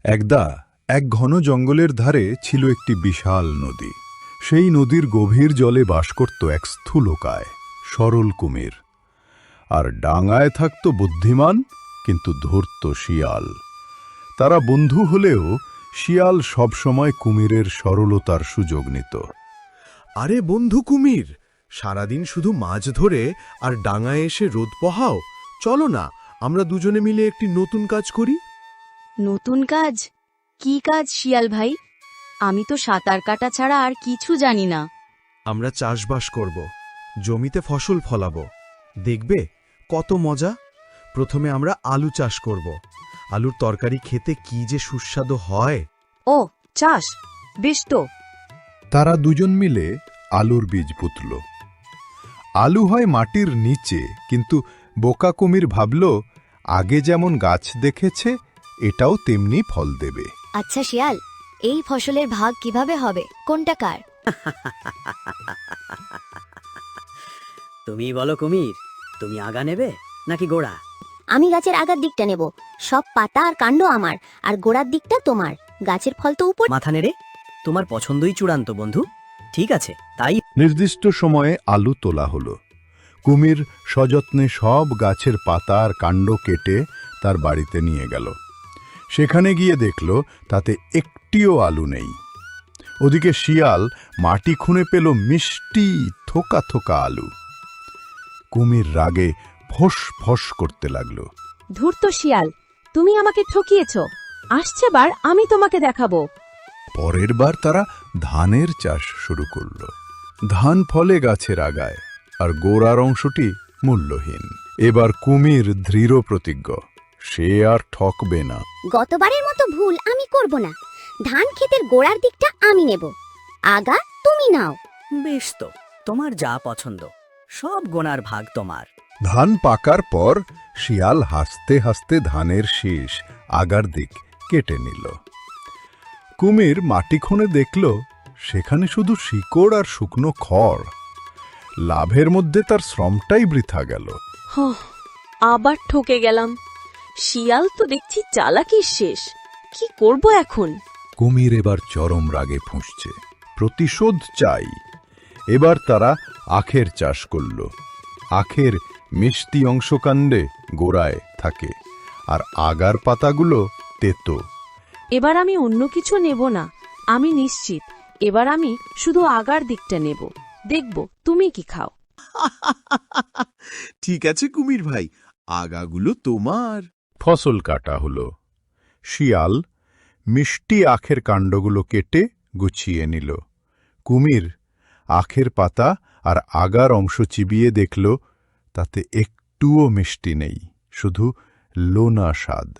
একদা এক ঘন জঙ্গলের ধারে ছিল একটি বিশাল নদী। সেই নদীর গভীর জলে বাস করত এক স্থূলকায় সরল কুমির, আর ডাঙায় থাকত বুদ্ধিমান কিন্তু ধূর্ত শিয়াল। তারা বন্ধু হলেও শিয়াল সবসময় কুমিরের সরলতার সুযোগ নিত। আরে বন্ধু কুমির, সারাদিন শুধু মাছ ধরে আর ডাঙায় এসে রোদ পোহাও। চলো না, আমরা দুজনে মিলে একটি নতুন কাজ করি। নতুন কাজ? কি কাজ শিয়াল ভাই? আমি তো সাঁতার কাটা ছাড়া আর কিছু জানি না। আমরা চাষবাস করব, জমিতে ফসল ফলাবো। দেখবে কত মজা। প্রথমে আমরা আলু চাষ করব। আলুর তরকারি খেতে কি যে সুস্বাদু হয়। ও চাষ, বেশ তো। তারা দুজন মিলে আলুর বীজ পুঁতল। আলু হয় মাটির নিচে, কিন্তু বোকা কুমির ভাবল আগে যেমন গাছ দেখেছে এটাও তেমনি ফল দেবে। আচ্ছা শিয়াল, এই ফসলের ভাগ কিভাবে হবে? কোনটা কার? তুমি বলো কুমির, তুমি আগা নেবে নাকি গোড়া? আমি গাছের আগার দিকটা নেব। সব পাতা আর কাণ্ড আমার, আর গোড়ার দিকটা তোমার। গাছের ফল তো উপর। মাথা নেড়ে তোমার পছন্দই চূড়ান্ত বন্ধু। ঠিক আছে, তাই। নির্দিষ্ট সময়ে আলু তোলা হলো। কুমির সযত্নে সব গাছের পাতা আর কাণ্ড কেটে তার বাড়িতে নিয়ে গেল। সেখানে গিয়ে দেখল তাতে একটিও আলু নেই। ওদিকে শিয়াল মাটি খুঁড়ে পেল মিষ্টি থোকা থোকা আলু। কুমির রাগে ফোঁস ফোঁস করতে লাগল। ধূর্ত শিয়াল, তুমি আমাকে ঠকিয়েছ। আসছে বার আমি তোমাকে দেখাবো। পরের বার তারা ধানের চাষ শুরু করল। ধান ফলে গাছের আগায়, আর গোড়ার অংশটি মূল্যহীন। এবার কুমির দৃঢ় প্রতিজ্ঞ, সে আর ঠকবে না। গতবারের মতো ভুল আমি করব না। ধান ক্ষেতের গোড়ার দিকটা আমি নেব, আগা তুমি নাও। বেশ তো, তোমার যা পছন্দ, সব গোনার ভাগ তোমার। ধান পাকার পর শিয়াল হাসতে হাসতে ধানের শীষ আগার দিক কেটে নিল। কুমির মাটি খুঁড়ে দেখল সেখানে শুধু শিকড় আর শুকনো খড়। লাভের মধ্যে তার শ্রমটাই বৃথা গেল। আবার ঠকে গেলাম। শিয়াল তো দেখছি চালাকির শেষ। কি করব এখন? কুমির এবার চরম রাগে ফুঁসছে, প্রতিশোধ চাই। এবার তারা আখের চাষ করল। আখের মিষ্টি অংশকাণ্ডে গোড়ায় থাকে, আর আগার পাতাগুলো তেতো। এবার আমি অন্য কিছু নেব না। আমি নিশ্চিত এবার আমি শুধু আগার দিকটা নেব। দেখব তুমি কি খাও। ঠিক আছে কুমির ভাই, আগাগুলো তোমার। ফসল কাটা হলো। শিয়াল মিষ্টি আখের কাণ্ডগুলো কেটে গুছিয়ে নিল। কুমির আখের পাতা আর আগার অংশ চিবিয়ে দেখল তাতে একটুও মিষ্টি নেই, শুধু লোনা স্বাদ।